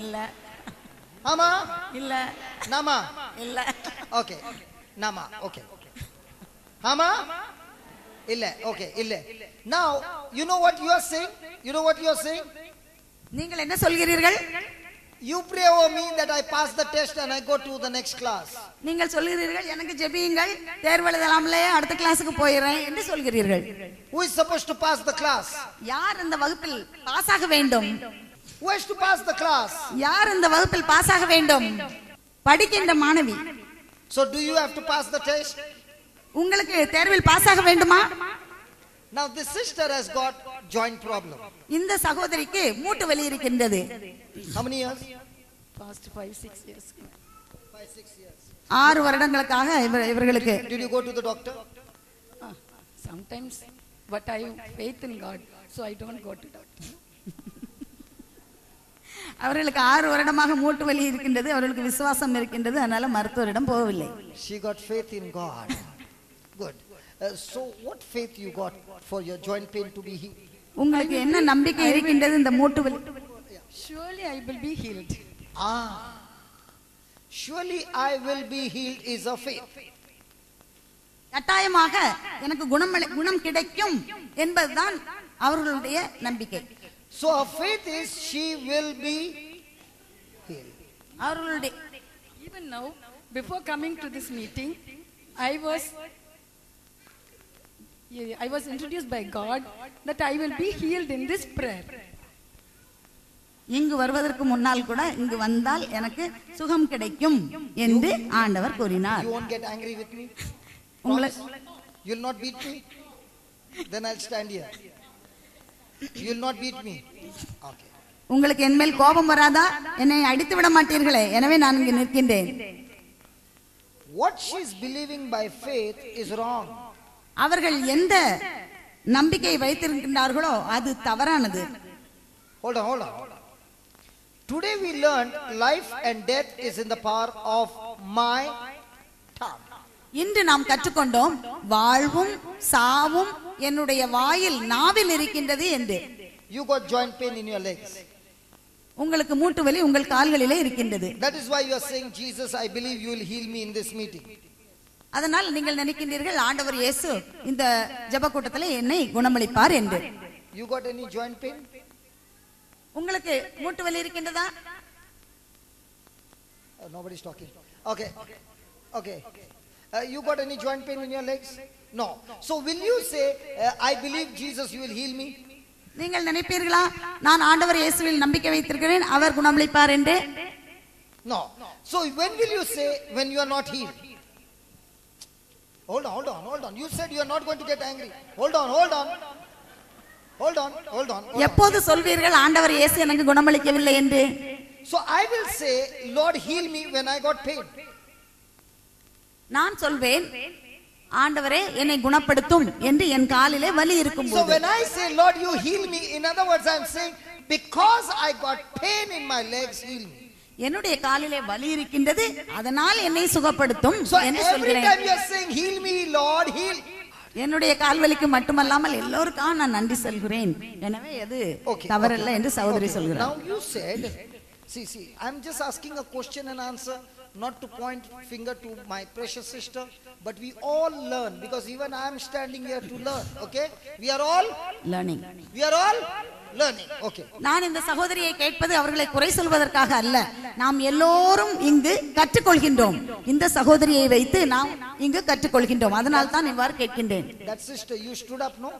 இல்ல. Ama? இல்ல. Nama? இல்ல. Okay. Nama. Okay. Ama? Illa. Okay. Illa. Now, you know what you are saying? You know what you are saying? நீங்கள் என்ன சொல்கிறீர்கள்? You pray over me that I pass the test and I go to the next class. நீங்கள் சொல்கிறீர்கள் எனக்கு ஜெபியுங்கள் தேர்வு எழுதலாம்லே அடுத்த கிளாஸுக்கு போயிடுறேன் என்று சொல்கிறீர்கள். Who is supposed to pass the class? யார் இந்த வகுப்பில் பாஸ் ஆக வேண்டும்? Who has to pass the class? யார் இந்த வகுப்பில் பாஸ் ஆக வேண்டும்? படிக்கின்ற மாணவி. So do you have to pass the test? உங்களுக்கு தேர்வில் பாஸ் ஆக வேண்டுமா? Now this sister has got joint problem. இந்த சகோதரிக்கு மூட்டு வலி இருக்கின்றது. How many years? Past 5-6 years. 5-6 years. 6 வருடங்களுக்காக இவர்களுக்கு. Did you go to the doctor? Sometimes, but I have faith in God, so I don't go to doctor. அவர்களுக்கு 6 வருடமாக மூட்டு வலி இருக்கின்றது, அவர்களுக்கு விசுவாசம் இருக்கின்றது, அதனால மருத்துவரிடம் போகவில்லை. She got faith in God. Good. So what faith you got for your joint pain to be healed? உங்களுக்கு என்ன நம்பிக்கை இருக்கின்றது இந்த மூட்டு வலி? Surely I will be healed. Surely I will be healed is a faith. கட்டாயமாக எனக்கு குணம் கிடைக்கும் என்பதுதான் அவர்களுடைய நம்பிக்கை. So our faith is she will be healed. அவர்களுடைய Even now, before coming to this meeting, I was introduced by God that I will be healed in this prayer. இங்கு வருவதற்கு முன்னால் கூட இங்கு வந்தால் எனக்கு சுகம் கிடைக்கும் என்று ஆண்டவர் கூறினார். You won't get angry with me? You will not beat me? Then I'll stand here. You will not beat me? Okay. உங்களுக்கு என் மேல் கோபம் வராதா? என்னை அடித்து விட மாட்டீர்களே, எனவே நான் இங்கு நிற்கின்றேன். What she is believing by faith is wrong. அவர்கள் எந்த நம்பிக்கை வைத்திருக்கின்றார்களோ அது தவறானது. Hold on. Today we learned life and death is in the power of my tongue. இன்று நாம் கற்றுக்கொண்டோம் வாழ்வும் சாவும் என்னுடைய வாயில் நாவில் இருக்கின்றது என்று. You got joint pain in your legs. உங்களுக்கு மூட்டு வலி உங்கள் கால்களிலே இருக்கின்றது. That is why you are saying, Jesus, I believe you will heal me in this meeting. அதனால் நீங்கள் நினைக்கின்றீர்கள் ஆண்டவர் இயேசு இந்த ஜெப கூட்டத்திலே என்னை குணமளிப்பார் என்று. You got any joint pain? உங்களுக்கு மூட்டு வலி இருக்கின்றதா? Nobody is talking. Okay. You got any joint pain in your legs? No. So will you say, I believe Jesus, you will heal me? நீங்கள் நினைப்பீர்களா நான் ஆண்டவர் இயேசுவில் நம்பிக்கை வைத்திருக்கிறேன் அவர் குணமளிப்பார் என்று? No. So when will you say when you are not healed? Hold on. You said you are not going to get angry. Hold on. எப்போது சொல்வீர்கள் ஆண்டவர் இயேசு எனக்கு குணமளிக்கவில்லை என்று? So I will say, Lord, heal me when I got pain. நான் சொல்வேன் ஆண்டவரே என்னை குணப்படுத்தும் என்று என் காலிலே வலி இருக்கும்போது. So when I say, Lord, you heal me, in other words I am saying, because I got pain in my legs, heal me. என்னுடைய காலிலே வலி இருக்கின்றது அதனால் என்னை சுகப்படுத்தும் என்று every சொல்கிறேன். time you are saying, heal me, Lord, heal. என்னுடைய கால்வலிக்கு மட்டுமல்லாமல் எல்லோருக்கும் நான் நன்றி சொல்கிறேன். எனவே அது தவறல்ல என்று சகோதரி சொல்கிறார். Now you said, see, I am just asking a question and answer, not to point finger to my precious sister, but we all learn, because even I am standing here to learn. Okay, we are all learning. Okay. நான் இந்த சகோதரியை கேட்பது அவர்களை குறை சொல்வதற்காக அல்ல, நாம் எல்லோரும் இங்கு கற்றுக்கொள்கின்றோம். இந்த சகோதரியை வைத்து நாம் இங்கு கற்றுக்கொள்கின்றோம், அதனால் தான் இவ்வாறு கேட்கின்றேன். That sister, you stood up, no?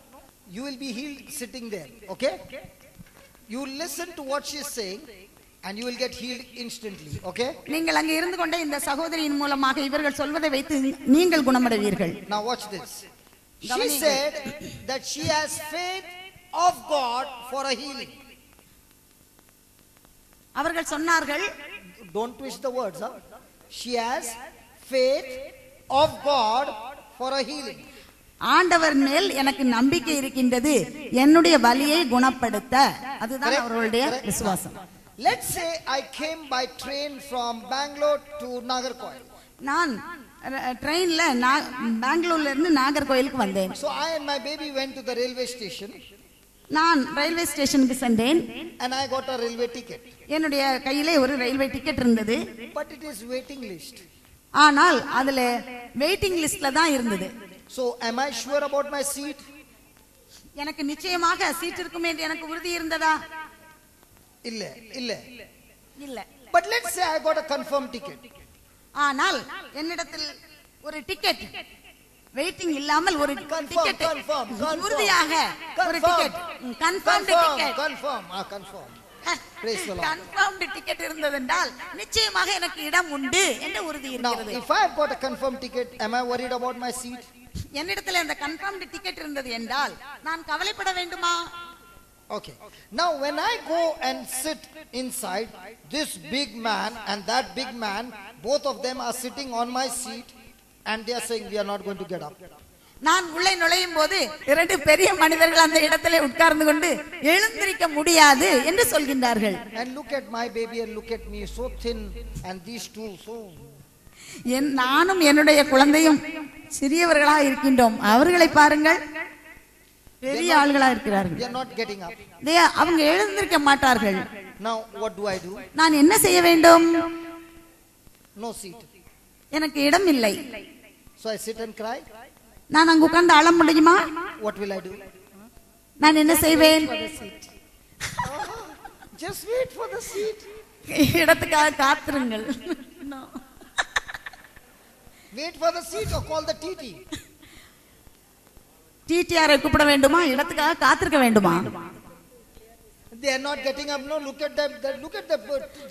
You will be healed sitting there. Okay, you listen to what she is saying and you will get healed instantly. Okay, நீங்கள் அங்கே இருந்து கொண்டே இந்த சகோதரியின் மூலமாக இவர்கள் சொல்வதை வைத்து நீங்கள் குணமடைவீர்கள். Now watch this. She said that she has faith of God for a healing. அவர்கள் சொன்னார்கள், don't twist the words, huh? She has faith of God for a healing. ஆண்டவர் மேல் எனக்கு நம்பிக்கை இருக்கின்றது என்னுடைய வலியை குணப்படுத்த. அதுதான் அவர்களுடைய விசுவாசம். Let's say I came by train from Bangalore to Nagarcoil. நான் ட்ரெயின்ல பெங்களூர்ல இருந்து நாகர்கோயிலுக்கு வந்தேன். So I and my baby went to the railway station. நான் ரயில்வே ஸ்டேஷனுக்கு சென்றேன். and I got a railway ticket. என்னுடைய கையிலே ஒரு ரயில்வே டிக்கெட் இருந்தது. But it is waiting list. ஆனால் அதுல வெயிட்டிங் லிஸ்ட்ல தான் இருந்தது. So am I sure about my seat? எனக்கு நிச்சயமாக சீட் இருக்கும் என்று எனக்கு உறுதி இருந்ததா? இல்ல. இல்ல. But let's say I got a confirmed ticket. ஆனால் என்னிடத்தில் ஒரு டிக்கெட் வெயிட்டிங் இல்லாமல் ஒரு டிக்கெட் உறுதியாக ஒரு ticket confirmed ticket confirm. Praise the Lord. Confirmed ticket இருந்ததென்றால் நிச்சயமாக எனக்கு இடம் உண்டு என்ற உறுதி Now இருக்கிறது. if I have got a confirmed ticket, am I worried about my seat? என்னிடத்தில் அந்த கன்ஃபர்ம்டு டிக்கெட் இருந்தது என்றால் நான் கவலைப்பட வேண்டுமா? Okay. Now when I go and sit inside, this big man and that big man, both of them are sitting on my seat and they are saying we are not going to get up. நான் உள்ளே நுழையும் போது இரண்டு பெரிய மனிதர்கள் அந்த இடத்திலே உட்கார்ந்து கொண்டு எழுந்திருக்க முடியாது என்று சொல்கின்றார்கள். And look at my baby and look at me, so thin, and these two so. நானும் என்னுடைய குழந்தையும் சிறியவர்களா இருக்கின்றோம். அவர்களை பாருங்கள், பெரிய ஆள்களா இருக்கிறார்கள். They are not getting up. அவங்க எழுந்திருக்க மாட்டார்கள். Now what do I do? நான் என்ன செய்ய வேண்டும்? No seat. எனக்கு இடம் இல்லை. So I sit and cry. நான் அங்கு உட்கார்ந்து அழ முடியுமா? What will I do? நான் என்ன செய்வேன்? Just wait for the seat. இடத்துக்காக காத்திருங்கள். Wait for the seat or call the TT. டிடிஆரை கூப்பிட வேண்டுமா? இடத்துக்காக காத்திருக்க வேண்டுமா? They are not getting up. No, look at them. Look at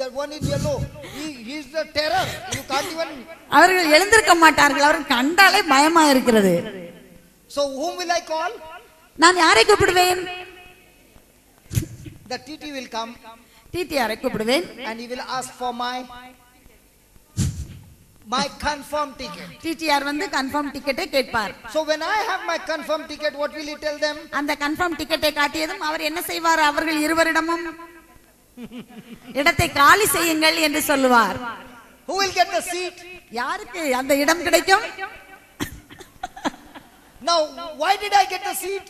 the one in yellow. He is the terror. You can't even. அவர்கள் எழுந்திருக்க மாட்டார்கள். அவர்கள் கண்டாலே பயமா இருக்கிறது. So whom will I call? நான் யாரை கூப்பிடுவேன்? The TT will come. டிடிஆரை கூப்பிடுவேன். And he will ask for my confirmed ticket. TTR வந்து கன்ஃபார்ம் டிக்கெட்டை கேட்பார். So when I have my confirmed ticket, what will he tell them? அந்த confirm டிக்கெட்டை காட்டியதும் அவர் என்ன செய்வார்? அவர்கள் இருவரிடமும் இடத்தை காலி செய்யுங்கள் என்று சொல்லுவார். Who will get the seat? யாருக்கு அந்த இடம் கிடைக்கும்? Now why did I get the seat?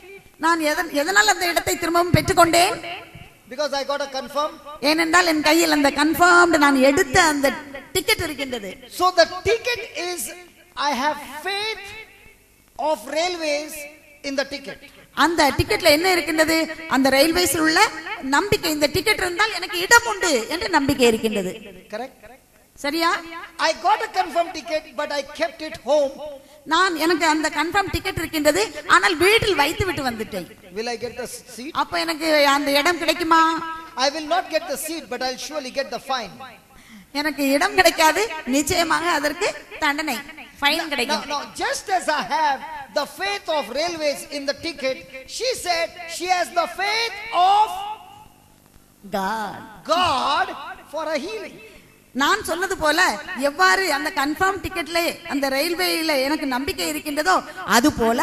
நான் எதனால் அந்த இடத்தை திரும்பவும் பெற்றுக்கொண்டேன்? Because I got a confirm. ஏனென்றால் என் கையில் அந்த கன்ஃபார்ம்டு நான் எடுத்த அந்த டிக்கெட் இருக்கின்றது. So the ticket is, I have faith of railways in the ticket. அந்த டிக்கெட்ல என்ன இருக்கின்றது? அந்த ரயில்வேஸில் உள்ள நம்பிக்கை. இந்த டிக்கெட் இருந்தால் எனக்கு இடம் உண்டு என்ற நம்பிக்கை இருக்கின்றது. Correct? சரியா? I got a confirmed ticket but I kept it home. எனக்கு அந்த கன்ஃபார்ம் டிக்கெட் இருக்கின்றது, ஆனால் வீட்டில் வைத்து விட்டு வந்துட்டேன். Will I get the seat? அப்ப எனக்கு அந்த இடம் கிடைக்குமா? I will not get the seat but I'll surely get the fine. எனக்கு இடம் கிடைக்காது, நிச்சயமாக அதற்கு தண்டனை, ஃபைன் கிடைக்கும். Now just as I have the faith of railways in the ticket, she said she has the faith of God for a healing. நான் சொன்னது போல எவ்வாறு அந்த கன்ஃபார்ம் டிக்கெட்ல அந்த ரயில்வேல எனக்கு நம்பிக்கை இருக்கின்றதோ அது போல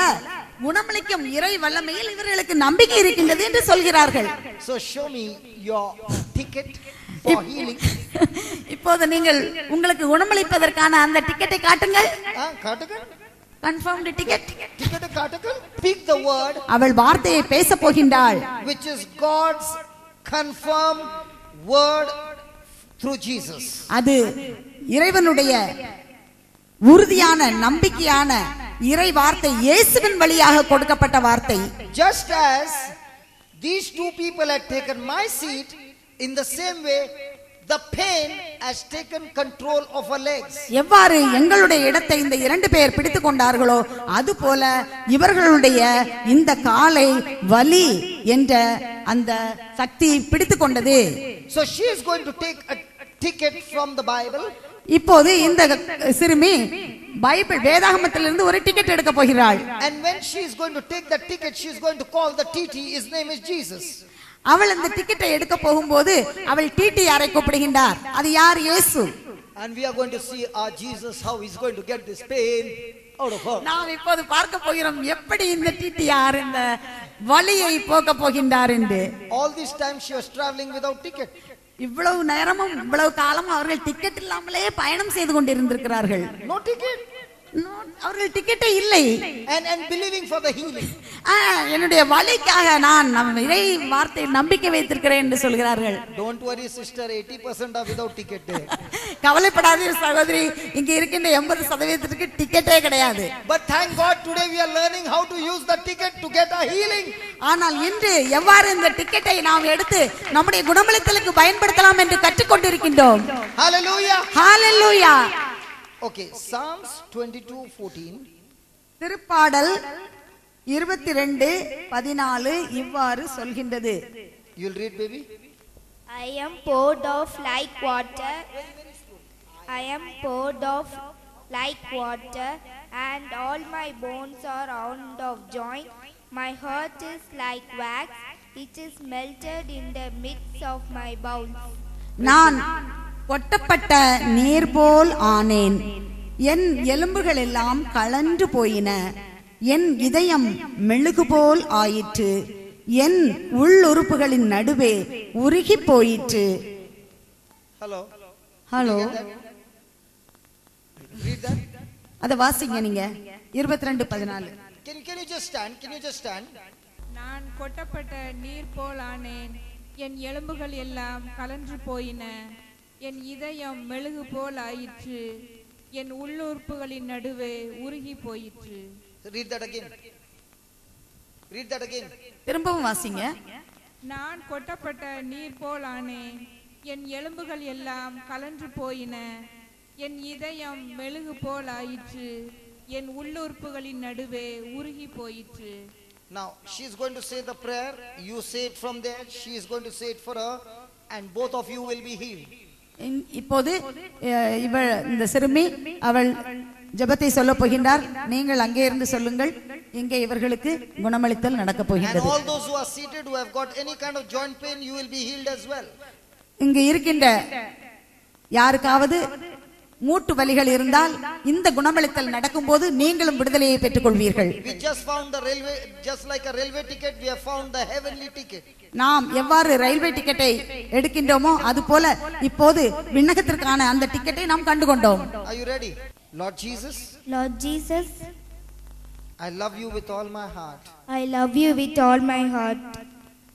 குணமளிக்கும் இறை வல்லமையில் இவர்களுக்கு நம்பிக்கை இருக்கின்றது என்று சொல்கிறார்கள். So show me your ticket for healing. இப்போது நீங்கள் உங்களுக்கு குணமளிப்பதற்கான அந்த டிக்கெட்டை காட்டுங்கள். காட்டுங்கள். Confirmed ticket. டிக்கெட் காட்டுங்கள். Speak the word. அவள் வார்த்தையை பேச போகின்றாள். Which is God's confirmed word through Jesus. அது இறைவனுடைய உறுதியான நம்பிக்கையான இறை வார்த்தை, இயேசுவின் வழியாக கொடுக்கப்பட்ட வார்த்தை. Just as these two people had taken my seat, in the same way the pain has taken control of her legs. எவ்வாறு எங்களுடைய இடத்தை இந்த இரண்டு பேர் பிடித்துக் கொண்டார்களோ அதுபோல இவர்களுடைய இந்த காலை வலி என்ற அந்த சக்தி பிடித்துக் கொண்டது. So she is going to take a ticket from the Bible. இப்போது இந்த சிறுமி பைபிள் வேதாகமத்திலிருந்து ஒரு டிக்கெட் எடுக்க போகிறாள். And when she is going to take the ticket, she is going to call the TT. His name is Jesus. அவள் அந்த டிக்கெட்டை எடுக்க போகும்போது அவள் டிடிஆரை கூப்பிடுகின்றார். அது யார்? இயேசு. And we are going to see our Jesus how he is going to get this pain out of her. நாம் இப்போது பார்க்க போகிறோம் எப்படி இந்த டிடிஆர் இந்த வலியை போக்க போகின்றார் என்று. All this time she was traveling without ticket. இவ்வளவு நேரமும் இவ்வளவு காலம் அவர்கள் டிக்கெட் இல்லாமலே பயணம் செய்து கொண்டிருந்திருக்கிறார்கள். No ticket. அவர்கள் டிக்கெட்டே இல்லை. and believing for the healing. என்னுடைய வலிக்காக நான் இறை வார்த்தையில் நம்பிக்கை வைத்திருக்கிறேன் என்று சொல்கிறார்கள். Don't worry sister, 80% are without ticket. கவலைப்படாதீர் சகோதரி, இங்க இருக்கின்ற 80% டிக்கெட்டே கிடையாது. But thank God today we are learning how to use the ticket to get a healing. ஆனால் இன்று எவ்வாறு இந்த டிக்கெட்டை நாம் எடுத்து நம்முடைய குணமளித்தலுக்கு பயன்படுத்தலாம் என்று கற்றுக்கொண்டிருக்கின்றோம். Hallelujah. Hallelujah. Okay, Psalms 22:14. திருப்பாடல் 22:14 இவ்வாறு சொல்கின்றது. You'll read, baby. I am poured off like water. I am poured off like water, and all my bones are out of joint. My heart is like wax, it is melted in the midst of my bowels. நான் கொட்டப்பட்ட நீர் போல் ஆனேன், என் எலும்புகள் எல்லாம் கலன்று போயின, என் இதயம் மெழுகு போல் ஆயிற்று, என் உள்ளுறுப்புகளின் நடுவே உருகி போயிற்று. Hello. Hello, Read that. அத வாசிங்க நீங்க. 22:14. Can you just stand? Can you just stand? நான் கொட்டப்பட்ட நீர் போல் ஆனேன், என் எலும்புகள் எல்லாம் கலன்று போயின, என் இதயம் மெழுகு போல் ஆயிற்று, என் உள்ளுறுப்புகளின் நடுவே உருகி போயிற்று. Read that again. Read that again. திரும்பவும் வாசிங்க. நான் கொட்டப்பட்ட நீர் போல் ஆனேன், என் எலும்புகள் எல்லாம் கலன்று போயின, என் இதயம் மெழுகு போல் ஆயிற்று, என் உள்ளுறுப்புகளின் நடுவே உருகி போயிற்று. Now she is going to say the prayer, you say it from there, she is going to say it for her, and both of you will be healed. இப்போது இவள் இந்த சிறுமி அவள் ஜெபத்தை சொல்ல போகின்றார், நீங்கள் அங்கே இருந்து சொல்லுங்கள், இங்கே இவர்களுக்கு குணமளித்தல் நடக்க And போகின்றது. all those who are seated who have got any kind of joint pain, you will be healed as well. இங்கு இருக்கின்ற யாருக்காவது மூட்டு வலிகள் இருந்தால் இந்த குணமளித்தல் நடக்கும்போது நீங்களும் விடுதலையை பெற்றுக் கொள்வீர்கள். We just found the railway, just like a railway ticket, we have found the heavenly ticket. நாம் எவ்வாறு ரயில்வே டிக்கெட்டை எடுக்கின்றோமோ அது போல இப்போது விண்ணகத்திற்கான அந்த டிக்கெட்டை நாம் கண்டுகொண்டோம். Are you ready? Lord Jesus, Lord Jesus, I love you with all my heart, I love you with all my heart,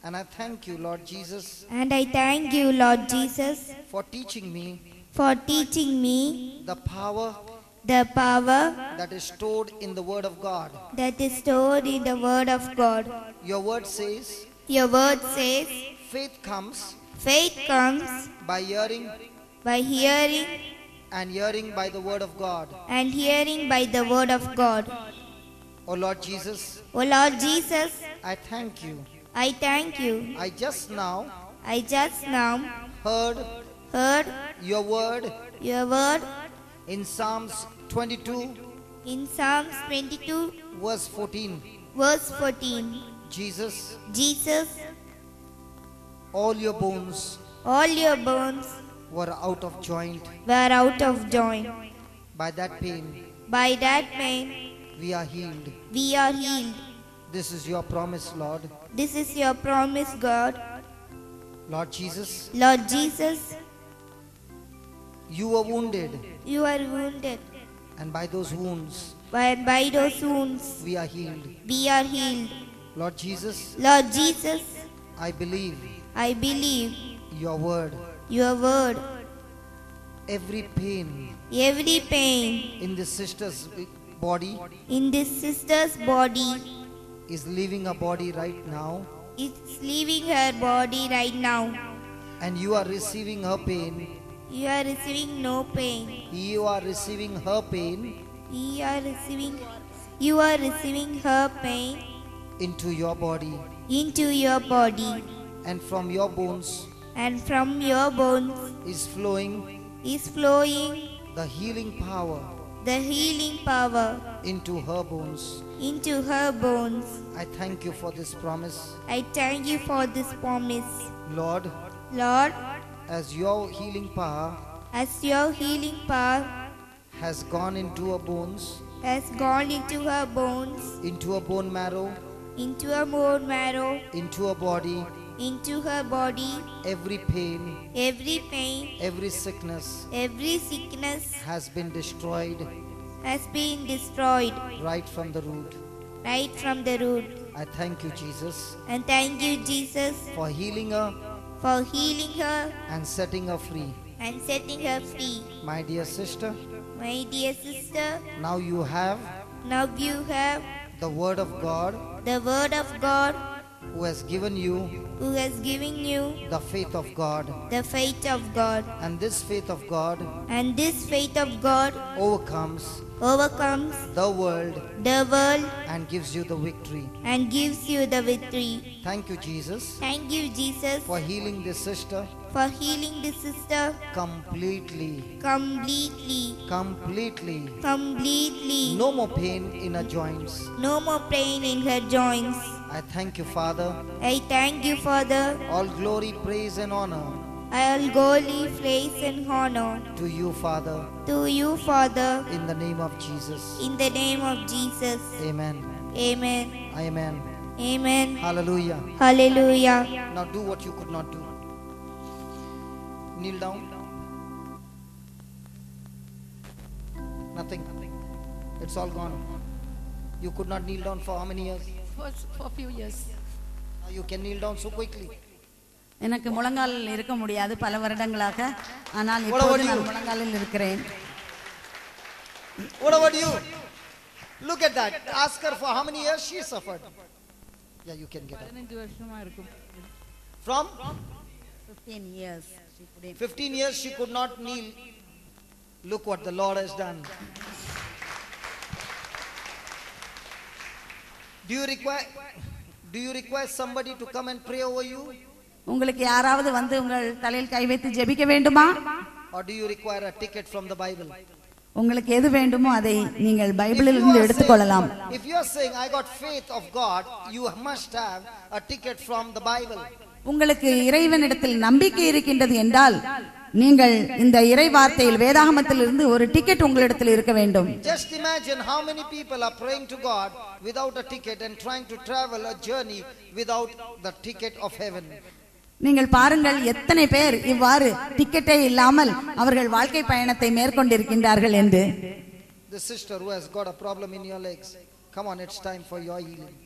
and I thank you, Lord Jesus, and I thank you, Lord Jesus, for teaching me for teaching me the power the power that is stored in the Word of God. that is stored in the Word of God. Your word says, Your word says, faith comes faith comes by hearing, by hearing, and hearing by the Word of God. and hearing by the Word of God. Oh Lord Jesus, O Lord Jesus, I thank you. I thank you. I just now I just now heard heard your word your word in Psalms 22 in Psalms 22 verse 14. verse 14. Jesus, Jesus, all your bones all your bones were out of joint. were out of joint. By that pain, By that pain we are healed. we are healed. This is your promise, Lord. This is your promise, God. Lord Jesus, Lord Jesus, you were wounded, you are wounded, and by those wounds but by those wounds we are healed. we are healed. Lord Jesus, Lord Jesus, I believe I believe your word. your word. Every pain Every pain in this sister's body in this sister's body is leaving her body right now, is leaving her body right now. and you are receiving her pain. You are receiving no pain. You are receiving her pain You are receiving her pain into your body, into your body, and from your bones and from your bones is flowing is flowing the healing power the healing power into her bones. into her bones. I thank you for this promise, I thank you for this promise. Lord. Lord, As your healing power as your healing power has gone into her bones, has gone into her bones, into her bone marrow, into her bone marrow, into her body, into her body, every pain, every pain, every sickness every sickness has been destroyed has been destroyed right from the root. right from the root. I thank you, Jesus, And thank you, Jesus, for healing her for healing her and setting her free. and setting her free. My dear sister, My dear sister, now you have now you have the word of God the word of God who has given you who has given you the faith of God. the faith of God. And this faith of God And this faith of God overcomes overcomes the world the world and gives you the victory. and gives you the victory. Thank you, Jesus, Thank you, Jesus, for healing this sister for healing this sister completely. completely. Completely. Completely. No more pain in her joints. No more pain in her joints. I thank you, Father. I thank you, Father. All glory, praise, and honor All glory, praise, and honor to you, Father, to you, Father, in the name of Jesus. in the name of Jesus. Amen. Amen. Amen. Amen. Hallelujah. Hallelujah. Now do what you could not do. Kneel down. Nothing. It's all gone. You could not kneel down for how many years? For a few years. Now you can kneel down so quickly. எனக்கு முழங்காலில் இருக்க முடியாது பல வருடங்களாக, ஆனால் What about இப்போது you? நான் முழங்காலில் இருக்கிறேன். What about you? Look at that. Ask her for how many years she suffered. Yeah, you can get up. 15 வருஷமா இருக்கும். From 15 years. she couldn't. 15 years she could not kneel. Look what the Lord has done. Do you require somebody to come and pray over you? உங்களுக்கு யாராவது வந்து உங்கள் தலையில் கை வைத்து ஜெபிக்க வேண்டுமா? Or do you require a ticket from the Bible? உங்களுக்கு எது வேண்டுமோ அதை நீங்கள் பைபிளில் இருந்து எடுத்துக்கொள்ளலாம். If you are saying I got faith of God, you must have a ticket from the Bible. உங்களுக்கு இறைவனிடத்தில் நம்பிக்கை இருக்கின்றது என்றால் நீங்கள் இந்த இறை வார்த்தையில் வேதாகமத்தில் இருந்து ஒரு டிக்கெட் உங்களிடத்தில் இருக்க வேண்டும். Just imagine how many people are praying to God without a ticket and trying to travel a journey without the ticket of heaven. நீங்கள் பாருங்கள் எத்தனை பேர் இவ்வாறு டிக்கெட்டே இல்லாமல் அவர்கள் வாழ்க்கை பயணத்தை மேற்கொண்டிருக்கின்றார்கள் என்று. The sister who has got a problem in your legs, come on, it's time for your healing.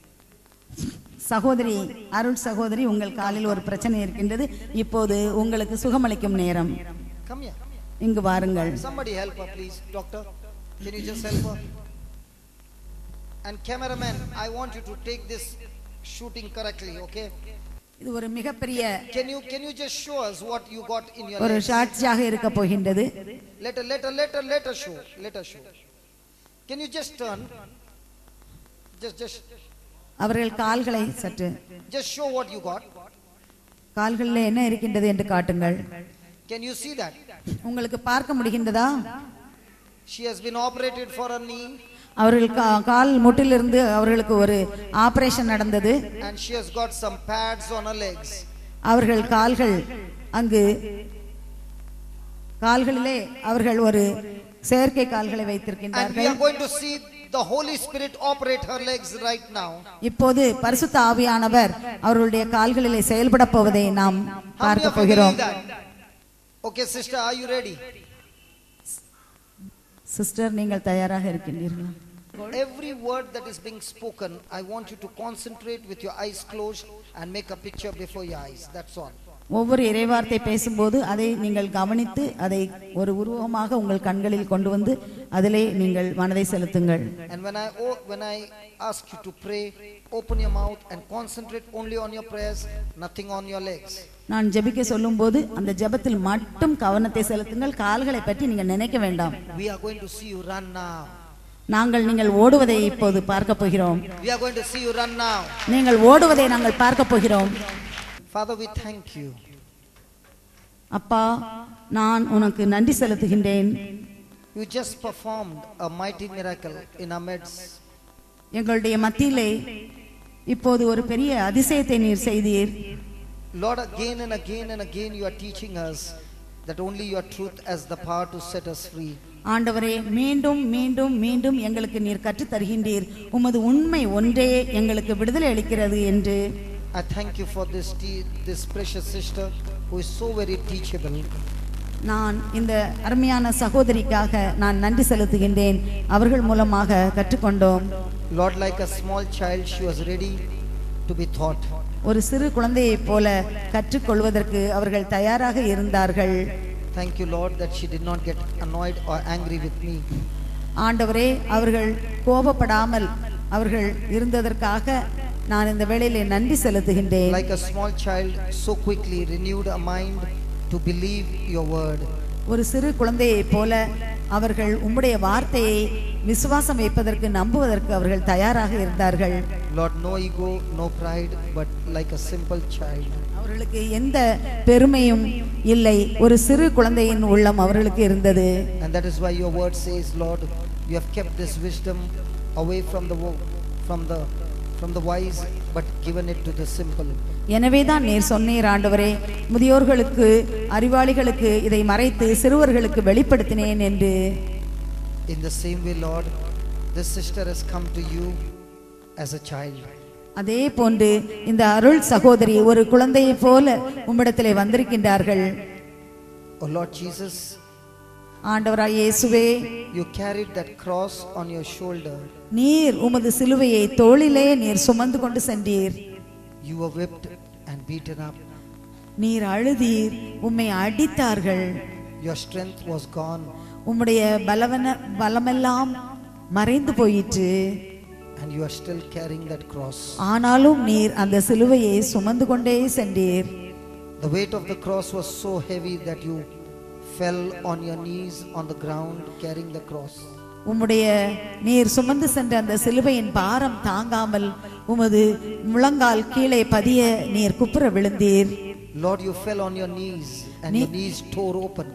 சகோதரி அருள் சகோதரி, உங்கள் காலில் ஒரு பிரச்சனை இருக்கின்றது, இப்போது உங்களுக்கு சுகமளிக்கும் நேரம். Come here. இங்கு வாருங்கள். Somebody help her, please. Doctor, can you just help her? And cameraman, I want you to take this shooting correctly, okay? இது ஒரு மிகப்பெரிய Can you just show us what you got in your ஒரு legs? சாட்சியாக இருக்க போகின்றது. Let her show. Can you just turn? Just அவர்கள் கால்களை சற்று show what you got. கால்களில் என்ன இருக்கின்றது என்று காட்டுங்கள். Can you see that? உங்களுக்கு பார்க்க முடிகின்றதா? She has been operated for her knee. அவர்கள் கால் முட்டிலிருந்து அவர்களுக்கு ஒரு ஆபரேஷன் நடந்தது. And she has got some pads on her legs. அவர்கள் கால்கள் அங்கு கால்களிலே அவர்கள் ஒரு செயற்கை கால்களை And we வைத்திருக்கின்றார்கள். are going to see the Holy Spirit operate her legs right now. இப்போது பரிசுத்த ஆவியானவர் அவர்களுடைய கால்களிலே செயல்பட போவதை நாம் How many பார்க்க of you போகிறோம். believe that? Okay, sister, are you ready? Sister, நீங்கள் தயாராக இருக்கின்றீர்களா? Every word that is being spoken, I want you to concentrate with your eyes closed and make a picture before your eyes. That's all. ஒவ்வொரு இறைவார்த்தை பேசும்போது அதை நீங்கள் கவனித்து அதை ஒரு உருவமாக உங்கள் கண்களில் கொண்டு வந்து அதிலே நீங்கள் மனதை செலுத்துங்கள். And when I ask you to pray, open your mouth and concentrate only on your prayers, nothing on your legs. நான் ஜெபிக்க சொல்லும்போது அந்த ஜெபத்தில் மட்டும் கவனத்தை செலுத்துங்கள், கால்களை பற்றி நீங்கள் நினைக்க வேண்டாம். We are going to see you run now. நீங்கள் ஓடுவதை இப்போது பார்க்க போகிறோம். We are going to see you run now. நீங்கள் ஓடுவதை நாங்கள் பார்க்க போகிறோம். Father, we thank you. அப்பா, நான் உனக்கு நன்றி செலுத்துகின்றேன். You just performed a mighty miracle in our midst. எங்களுடைய மத்தியிலே இப்போது ஒரு பெரிய அதிசயத்தை நீர் செய்தீர். Lord, again and again and again you are teaching us that only your truth has the power to set us free. ஆண்டவரே, மீண்டும் மீண்டும் மீண்டும் எங்களுக்கு நீர் கற்றுத் தருகின்றீர். உமது உண்மை ஒன்றே எங்களுக்கு விடுதலை அளிக்கிறது என்று. I thank you for this precious sister who is so very teachable. நான் இந்த அருமையான சகோதரிக்காக நான் நன்றி செலுத்துகின்றேன். அவர்கள் மூலமாக கற்றுக்கொண்டோம். Lord, like a small child, she was ready to be taught. ஒரு சிறு குழந்தையைப் போல கற்றுக்கொள்வதற்கு அவர்கள் தயாராக இருந்தார்கள். Thank you, Lord, that she did not get annoyed or angry with me. ஆண்டவரே, அவர்கள் கோபப்படாமல் அவர்கள் இருந்ததற்காக நான் இந்த வேளையிலே நன்றி செலுத்துகின்றேன். Like a small child, so quickly renewed a mind to believe your word. ஒரு சிறு குழந்தையைப் போல அவர்கள் உம்முடைய வார்த்தையை விசுவாசம் வைப்பதற்கு நம்புவதற்கு அவர்கள் தயாராக இருந்தார்கள். Lord, no ego, no pride, but like a simple child. அவர்களுக்கு எந்த பெருமையும் இல்லை, ஒரு சிறு குழந்தையின் உள்ளம் அவர்களுக்கு இருந்தது. And that is why your word says, Lord, you have kept this wisdom away from the wise, but given it to the simple. எனவேதான் நீர் சொன்னீர் ஆண்டவரே, முதியோர்களுக்கு அறிவாளிகளுக்கு இதை மறைத்து சிறுவர்களுக்கு வெளிப்படுத்தினேன் என்று. In the same way, Lord, this sister has come to you as a child. அதே போன்று இந்த அருள் சகோதரி ஒரு குழந்தையை போல உம்மிடத்திலே வந்திருக்கின்றார்கள். Oh Lord Jesus, ஆண்டவராய் இயேசுவே, you carried that cross on your shoulder. நீர் உமது சிலுவையை தோளிலே நீர் சுமந்து கொண்டு சென்றீர். You were whipped and beaten up. நீர் அழுதீர், உம்மை அடித்தார்கள். Your strength was gone. உம்முடைய பலமெல்லாம் மறைந்து போயிற்று. And you are still carrying that cross. ஆனாலும் நீர் அந்த சிலுவையை சுமந்து கொண்டே சென்றீர். The weight of the cross was so heavy that you fell on your knees on the ground carrying the cross. உம்முடைய நீர் சுமந்து சென்ற அந்த சிலுவையின் பாரம் தாங்காமல் உமது முழங்கால் கீழே பதிய நீர் குப்புற விழுந்தீர். Lord, you fell on your knees and your knees tore open.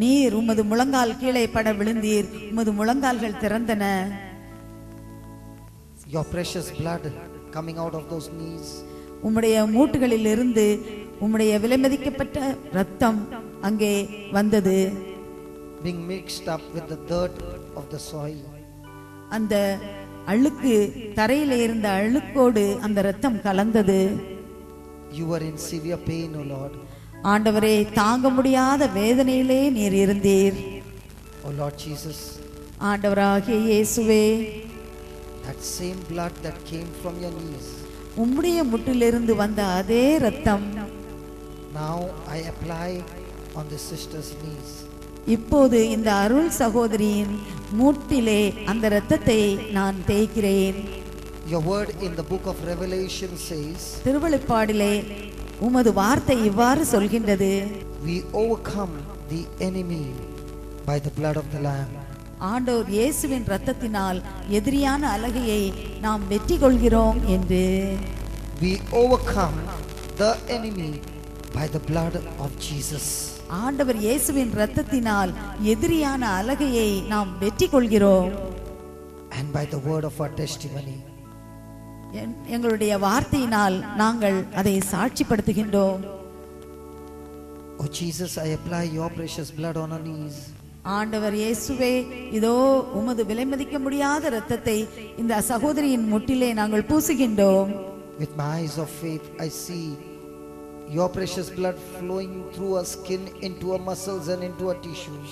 நீர் உமது முழங்கால் கீழே பட விழுந்தீர், உமது முழங்கால்கள் திறந்தன. Your precious blood coming out of those knees. உம்முடைய மூட்டுகளில் இருந்து உம்முடைய விலைமதிக்கப்பட்ட இரத்தம் அங்கே வந்தது. Being mixed up with the dirt of the soil. அந்த அழுக்கு தரையிலே இருந்த அழுக்கோடு அந்த இரத்தம் கலந்தது. You were in severe pain, O Lord. ஆண்டவரே, தாங்க முடியாத வேதனையிலே நீர் இருந்தீர். O Lord Jesus, ஆண்டவராகிய இயேசுவே, that same blood that came from your knees, உம்முடைய முட்டிலிருந்து வந்த அதே இரத்தம் now I apply on the sister's knees. இப்போது இந்த அருள் சகோதரியின் மூட்டிலே அந்த இரத்தத்தை நான் தேய்க்கிறேன். Your word in the book of Revelation says, திருவெளிப்பாடிலே உமது வார்த்தை இவ்வாறு சொல்கின்றது, we overcome the enemy by the blood of the Lamb. ஆண்டவர் இயேசுவின் இரத்தத்தினால் எதிரியான அலகையை நாம் வெற்றி கொள்கிறோம் என்று. We overcome the enemy by the blood of Jesus. ஆண்டவர் இயேசுவின் இரத்தத்தினால் எதிரியான அலகையை நாம் வெற்றி கொள்கிறோம். And by the word of our testimony. எங்களுடைய வார்த்தையினால் நாங்கள் அதை சாட்சிப்படுத்துகின்றோம். Oh Jesus, I apply your precious blood on our knees. ஆண்டவர் இயேசுவே, இதோ உமது விலைமதிக்க முடியாத இரத்தத்தை இந்த சகோதரியின் முட்டிலே நாங்கள் பூசுகின்றோம். With my eyes of faith, I see your precious blood flowing through our skin into our muscles and into our tissues.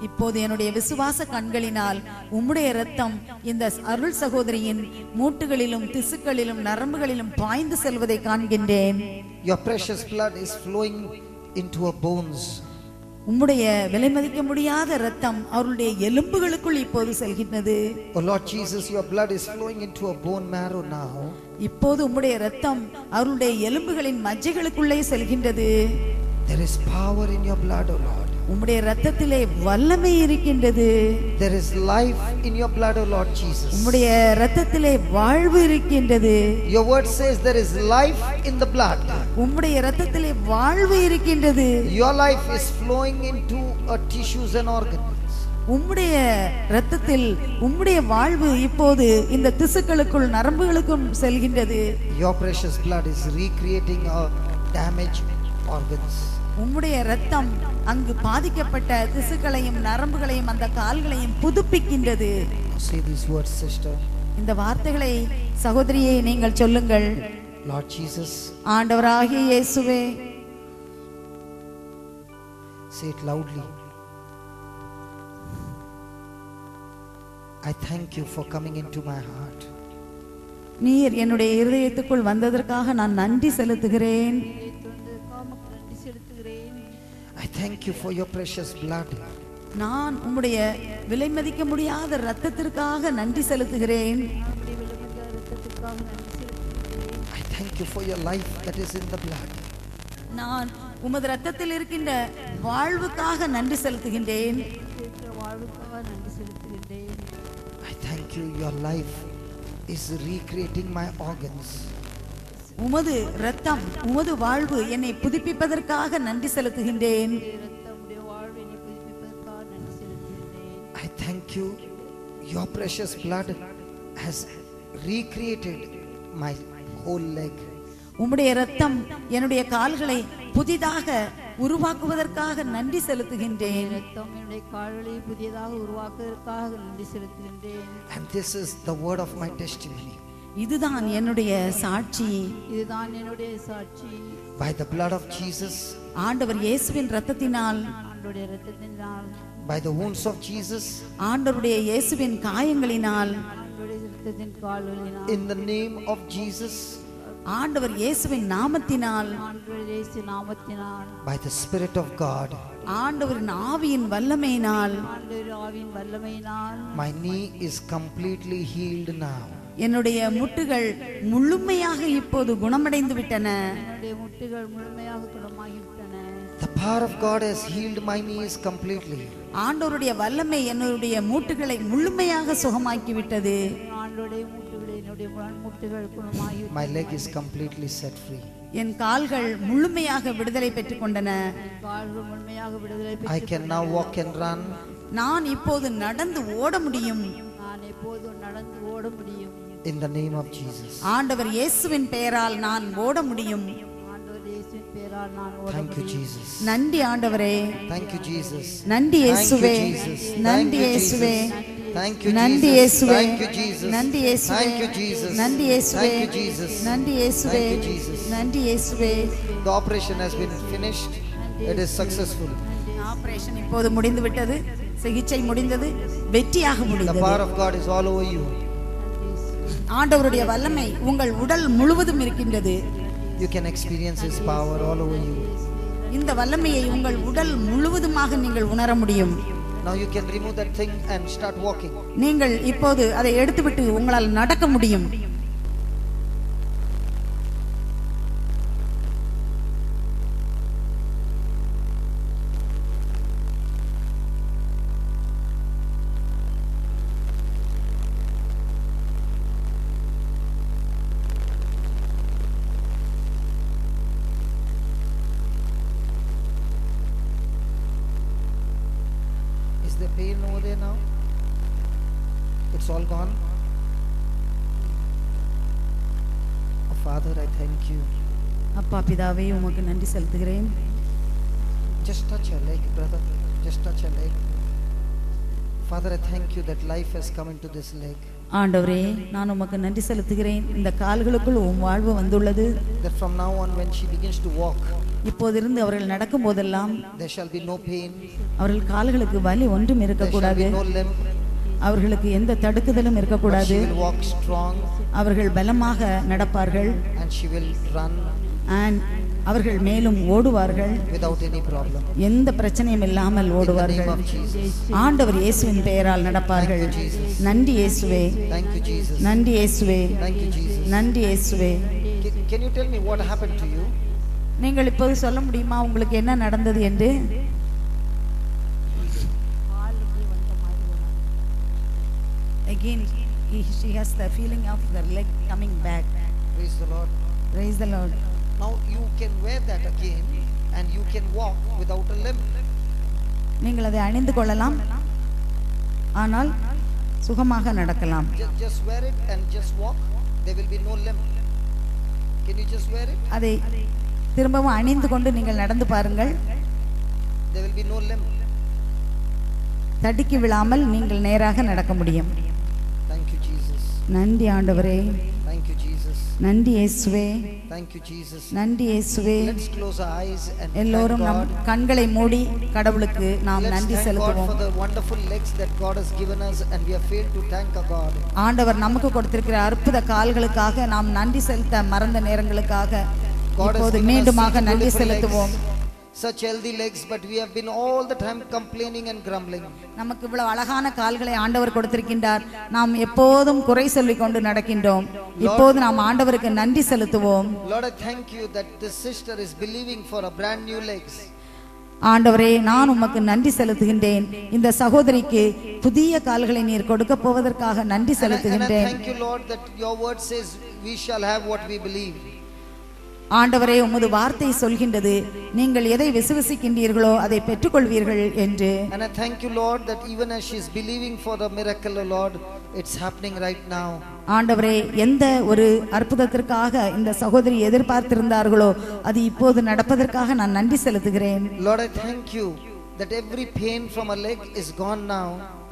இப்போது என்னுடைய விசுவாச கண்களினால் உம்முடைய இரத்தம் இந்த அருள் சகோதரியின் மூட்டுகளிலும் திசுக்களிலும் நரம்புகளிலும் பாய்ந்து செல்வதை காண்கின்றேன். Your precious blood is flowing into our bones. உம்முடைய விலைமதிக்க முடியாத இரத்தம் அவருடைய எலும்புகளுக்குள் இப்போது செல்கின்றது. Oh Lord Jesus, your blood is flowing into our bone marrow now. இப்போது உம்முடைய இரத்தம் அவருடைய எலும்புகளின் மஜ்ஜைகளுக்குள்ளே செல்கின்றது. There is power in your blood, O Lord. உம்முடைய இரத்தத்திலே வல்லமை இருக்கின்றது. There is life in your blood, O Lord Jesus. உம்முடைய இரத்தத்திலே வாழ்வு இருக்கின்றது. Your word says there is life in the blood. உம்முடைய இரத்தத்திலே வாழ்வு இருக்கின்றது. Your life is flowing into our tissues and organs. உம்முடைய இரத்தத்தில் உம்முடைய வாழ்வு இப்போது இந்த திசுக்களுக்குள் நரம்புகளுக்கும் செல்கின்றது. Your precious blood is recreating our damaged organs. உம்முடைய இரத்தம் அங்கு பாதிக்கப்பட்ட திசுக்களையும் நரம்புகளையும் அந்த கால்களையும் புதுப்பிக்கின்றது. Say these words, sister. இந்த வார்த்தைகளை சகோதரியே நீங்கள் சொல்லுங்கள். Lord Jesus, ஆண்டவராகிய இயேசுவே, Say it loudly. I thank you for coming into my heart. நீர் என்னுடைய இருதயத்துக்குள் வந்ததற்காக நான் நன்றி செலுத்துகிறேன். I thank you for your precious blood. நான் உம்முடைய விலைமதிக்க முடியாத இரத்தத்திற்காக நன்றி செலுத்துகிறேன். I thank you for your life that is in the blood. நான் உமது இரத்தத்தில் இருக்கின்ற வாழ்வுக்காக நன்றி செலுத்துகின்றேன். I thank you, your life is recreating my organs. உமது இரத்தம் உமது வாழ்வு என்னை புதுப்பிப்பதற்காக நன்றி செலுத்துகின்றேன். I thank you, your precious blood has recreated my whole leg. உம்முடைய இரத்தம் என்னுடைய கால்களை புதிதாக உருவாக்குவதற்காக நன்றி செலுத்துகின்றேன். And this is the word of my testimony. இதுதான் என்னுடைய சாட்சி. By the blood of Jesus, ஆண்டவர் இயேசுவின் இரத்தத்தினால், by the wounds of Jesus, ஆண்டவருடைய இயேசுவின் காயங்களினால், in the name of Jesus, ஆண்டவர் இயேசுவின் நாமத்தினால், by the Spirit of God, ஆண்டவரின் ஆவியின் வல்லமையினால் my knee is completely healed now. என்னுடைய முட்டுகள் முழுமையாக இப்போது குணமடைந்து விட்டன. The power of God has healed my knees completely. ஆண்டவருடைய வல்லமை என்னுடைய மூட்டுகளை முழுமையாக சுகமாக்கி விட்டது. My leg is completely set free. என் கால்கள் முழுமையாக விடுதலை பெற்றுக் கொண்டன. I can now walk and run. நான் இப்போது நடந்து ஓட முடியும். In the name of Jesus. ஆண்டவர் இயேசுவின் பெயரால் நான் ஓட முடியும். Thank you, Jesus. நன்றி ஆண்டவரே. Thank you, Jesus. நன்றி இயேசுவே. Thank you, Jesus. நன்றி இயேசுவே. Thank you, நன்றி Jesus. இயேசுவே. Thank you, Jesus. நன்றி இயேசுவே. Thank you, Jesus. நன்றி இயேசுவே. Thank you, Jesus. நன்றி இயேசுவே. Thank you, Jesus. நன்றி இயேசுவே. The operation has been finished. It is successful. Operation இப்போது முடிந்து விட்டது. சிகிச்சை முடிந்தது. வெற்றியாக The முடிந்தது. power of God is all over you. ஆண்டவருடைய வல்லமை உங்கள் உடல் முழுவதும் இருக்கின்றது. You can experience His power all over you. இந்த வல்லமையை உங்கள் உடல் முழுவதுமாக நீங்கள் உணர முடியும். Now you can remove that thing and start walking. நீங்கள் இப்போது அதை எடுத்துவிட்டு உங்களால் நடக்க முடியும். Is there pain over there now? It's all gone. Oh, Father, I thank you. அப்பா பிதாவே உமக்கு நன்றி செலுத்துகிறேன். Just touch your leg, brother. Just touch your leg. Father, I thank you that life has come into this leg. ஆண்டவரே நான் உமக்கு நன்றி செலுத்துகிறேன். இந்த கால்களுக்குள் உம் வாழ்வு வந்துள்ளது. That from now on, when she begins to walk, இப்போதிருந்து அவர்கள் நடக்கும் போதெல்லாம் there shall be no pain. அவர்கள் கால்களுக்கு வலி ஒன்றும் There shall இருக்கக்கூடாது. be no limp. அவர்களுக்கு எந்த தடுக்குதலும் But இருக்கக்கூடாது. she will walk strong அவர்கள் பலமாக நடப்பார்கள். and she will run அவர்கள் மேலும் ஓடுவார்கள். without any problem. எந்த பிரச்சனையும் இல்லாமல் In the name ஓடுவார்கள். of Jesus. ஆண்டவர் இயேசுவின் பெயரால் நடப்பார்கள். Thank you, Jesus. நன்றி இயேசுவே. Thank you, Jesus. நன்றி இயேசுவே. Thank you, Jesus. நன்றி இயேசுவே. Can you tell me what happened to you? நீங்கள் இப்போது சொல்ல முடியுமா உங்களுக்கு என்ன நடந்தது என்று? Again she has the feeling of the leg coming back. Praise the Lord. Praise the Lord. Now you can wear that again and you can walk without a limp. நீங்கள் அதை அணிந்து கொள்ளலாம், ஆனால் சுகமாக நடக்கலாம். Just wear it and just walk. There will be no limp. Can you just wear it? அதை திரும்பவும் அணிந்து கொண்டு நீங்கள் நடந்து பாருங்கள். There will be no limp. தடுக்கி விழாமல் நீங்கள் நேராக நடக்க முடியும். Thank you, Jesus. நன்றி ஆண்டவரே. Thank you, Jesus. நன்றி இயேசுவே, Thank you, Jesus. நன்றி இயேசுவே. Let's close our eyes and thank எல்லோரும் நம் God. கண்களை மூடி கடவுளுக்கு நாம் Let's நன்றி thank God செலுத்துவோம். for the wonderful legs that God has given us, and we have failed to thank our God. ஆண்டவர் நமக்கு கொடுத்திருக்கிற அற்புத கால்களுக்காக நாம் நன்றி செலுத்த மறந்த நேரங்களுக்காக God has இப்போது given us மீண்டுமாக such நன்றி beautiful செலுத்துவோம். legs, such healthy legs, but we have been all the time complaining and grumbling. நமக்கு இவ்வளவு அழகான கால்களை ஆண்டவர் கொடுத்திருக்கின்றார். நாம் எப்போதும் குறை சொல்லிக் கொண்டு நடக்கின்றோம். இப்போது நாம் ஆண்டவருக்கு நன்றி செலுத்துவோம். Lord, I thank you that this sister is believing for a brand new legs. ஆண்டவரே, நான் உமக்கு நன்றி செலுத்துகின்றேன். இந்த சகோதரிக்கு புதிய கால்களை நீர் கொடுக்க போவதற்காக நன்றி And I செலுத்துகின்றேன். thank you, Lord, that your word says we shall have what we believe. ஆண்டவரே, உமது வார்த்தை சொல்கின்றது, நீங்கள் எதை விசுவசிக்கின்றீர்களோ அதை பெற்றுக்கொள்வீர்கள் என்று. And I thank you, Lord, that even as she is believing for the miracle, Lord, it's happening right now. ஆண்டவரே, எந்த ஒரு அற்புதத்திற்காக இந்த சகோதரி எதிர்பார்த்திருந்தார்களோ அது இப்போது நடப்பதற்காக நான் நன்றி செலுத்துகிறேன். Lord, I thank you that every pain from a leg is gone now.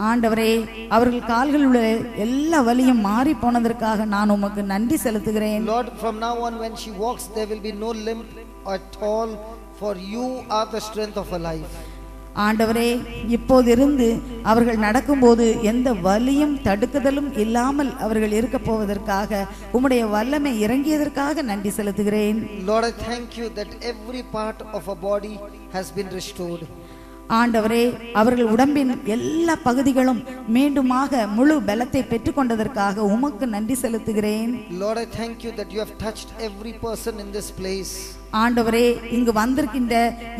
ஆண்டவரே, அவர்கள் கால்களில் உள்ள எல்லா வலியும் மாறி போனதற்காக நான் உமக்கு நன்றி செலுத்துகிறேன். Lord, from now on when she walks there will be no limp at all, for you are the strength of her life. ஆண்டவரே, இப்போதிருந்து அவர்கள் நடக்கும்போது எந்த வலியும் தடுக்குதலும் இல்லாமல் அவர்கள் இருக்க போவதற்காக உம்முடைய வல்லமை இறங்கியதற்காக நன்றி செலுத்துகிறேன். Lord, I thank you that every part of her body has been restored. ஆண்டவரே, அவர்கள் உடம்பின் எல்லா பகுதிகளும் மீண்டுமாக முழு பலத்தை பெற்றுக்கொண்டதற்காக உமக்கு நன்றி செலுத்துகிறேன். Lord, I thank you that you have touched every person in this place. ஆண்டவரே, இங்கு வந்திருக்கின்ற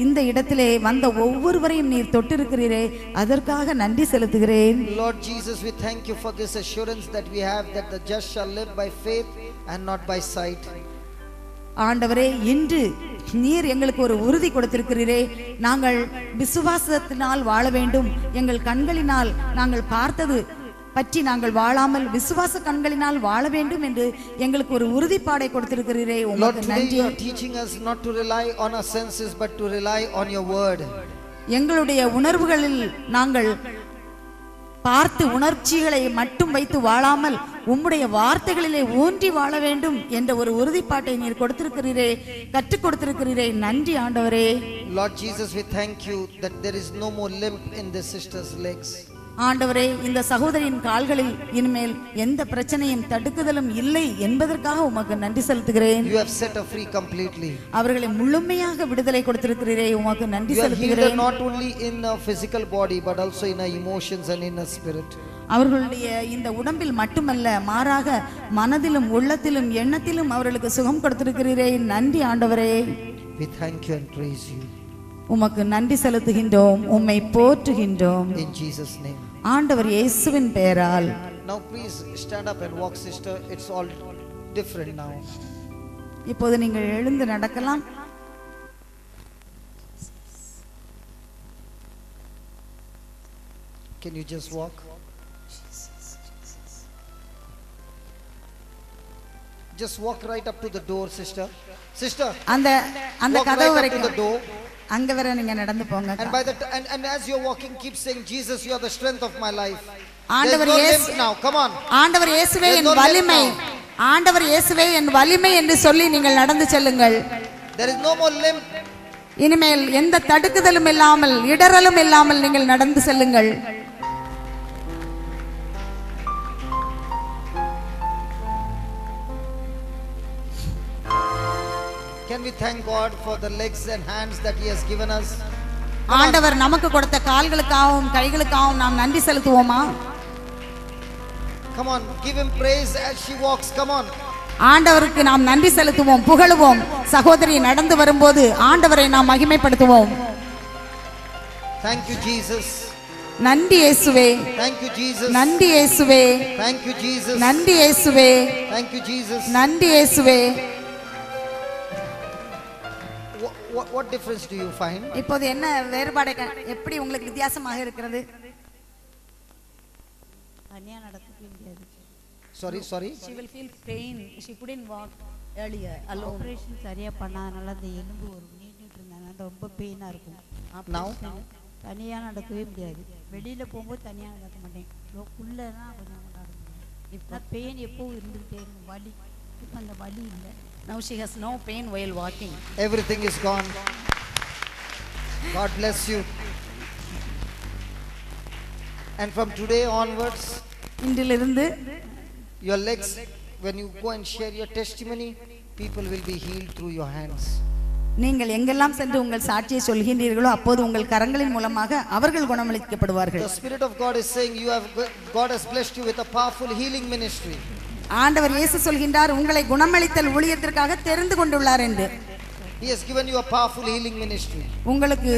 இந்த இடத்திலே வந்த ஒவ்வொருவரையும் நீர் தொட்டிருக்கிறீரே, அதற்காக நன்றி செலுத்துகிறேன். Lord Jesus, we thank you for this assurance that we have that the just shall live by faith and not by sight. ஆண்டவரே, இன்று நீர் எங்களுக்கு ஒரு உறுதி கொடுத்திருக்கிறீரே, நாங்கள் விசுவாசத்தினால் வாழ வேண்டும். எங்கள் கண்களினால் நாங்கள் பார்த்தது பற்றி நாங்கள் வாழாமல் விசுவாச கண்களினால் வாழ வேண்டும் என்று எங்களுக்கு ஒரு உறுதிப்பாடை கொடுத்திருக்கிறீரே, Lord, உமக்கு today நன்றி. you are teaching us not to rely on our senses but to rely on your word. எங்களுடைய உணர்வுகளில் நாங்கள் பார்த்து உணர்ச்சிகளை மட்டும் வைத்து வாழாமல் உம்முடைய வார்த்தைகளிலே ஊன்றி வாழ வேண்டும் என்ற ஒரு உறுதிப்பாட்டை நீர் கொடுத்திருக்கிறீரே, கற்றுக் கொடுத்திருக்கிறீரே. நன்றி ஆண்டவரே. Lord Jesus, we thank you that there is no more limp in this sister's legs. ஆண்டவரே, இந்த சகோதரியின் கால்களில் இனிமேல் எந்த பிரச்சனையும் தடுக்குதலும் இல்லை என்பதற்காக உமக்கு நன்றி செலுத்துகிறேன். You have set her free completely. அவர்களை முழுமையாக விடுதலை கொடுத்திருக்கிறீரே, உமக்கு நன்றி You have healed her செலுத்துகிறேன். not only in her physical body but also in her emotions and in her spirit. அவர்களுடைய இந்த உடம்பில் மட்டுமல்ல, மாறாக மனதிலும் உள்ளத்திலும் எண்ணத்திலும் அவர்களுக்கு சுகம் கொடுத்திருக்கிறீரே. நன்றி ஆண்டவரே. We thank you and praise you. உமக்கு நன்றி செலுத்துகின்றோம், உம்மை போற்றுகின்றோம். In Jesus' name. ஆண்டவர் இயேசுவின் பெயரால். Now please stand up and walk, sister. It's all different now. இப்போது நீங்கள் எழுந்து நடக்கலாம். Can you just walk? Just walk right up to the door, sister. Sister, அந்த அந்த walk கதவு right up to வரைக்கும் the door. அங்க வரை நீங்க நடந்து போங்க. And by that, and as you're walking, keep saying, Jesus, you are the strength of my life. There's ஆண்டவர் no இயேசு, limp now. Come on. ஆண்டவர் இயேசுவே There's என் no limp வலிமை, now. ஆண்டவர் இயேசுவே என் வலிமை என்று சொல்லி நீங்கள் நடந்து செல்லுங்கள். There is no more limp. இனிமேல் எந்த தடுக்குதலும் இல்லாமல் இடறலும் இல்லாமல் நீங்கள் நடந்து செல்லுங்கள். Can we thank God for the legs and hands that He has given us? ஆண்டவர் நமக்கு கொடுத்த கால்களுக்காகவும் கைகளுக்காகவும் நாம் நன்றி செலுத்துவோமா? Come on, give Him praise as she walks. Come on. ஆண்டவருக்கு நாம் நன்றி செலுத்துவோம், புகழுவோம். சகோதரி நடந்து வரும்போது ஆண்டவரை நாம் மகிமைப்படுத்துவோம். Thank you, Jesus. நன்றி இயேசுவே, Thank you, Jesus. நன்றி இயேசுவே, Thank you, Jesus. நன்றி இயேசுவே, Thank you, Jesus. நன்றி இயேசுவே. What difference do you find? இப்போது என்ன வேறுபாடு, எப்படி உங்களுக்கு வித்தியாசமாக இருக்கிறது? தனியா நடக்க முடியாது. Sorry. She will feel pain. She couldn't walk earlier alone. Operation சரியா பண்ணாதனால அந்த எலும்பு ஒரு நீட்டிட்டு இருந்தாங்க, ரொம்ப பெயினா இருக்கும். Now? தனியா நடக்கவே முடியாது. வெளியில போகும்போது தனியா நடக்க மாட்டேன், உள்ளனா கொஞ்சம் நடக்கும். இப்போ பெயின் எப்பவும் இருந்துகிட்டே இருக்கும், வலி. இப்போ அந்த வலி இல்லை. Now she has no pain while walking. Everything is gone. God bless you. And from today onwards, இன்றிலிருந்து your legs, when you go and share your testimony, people will be healed through your hands. நீங்கள் எங்கெல்லாம் சென்று உங்கள் சாட்சியை சொல்கின்றீர்களோ அப்போது உங்கள் கரங்களின் மூலமாக அவர்கள் குணமளிக்கப்படுவார்கள். The Spirit of God is saying God has blessed you with a powerful healing ministry. ஆண்டவர் இயேசு சொல்கின்றார் உங்களை குணமளித்தல் ஊழியத்திற்காக தெரிந்து கொண்டுள்ளார் என்று. He has given you a powerful healing ministry. உங்களுக்கு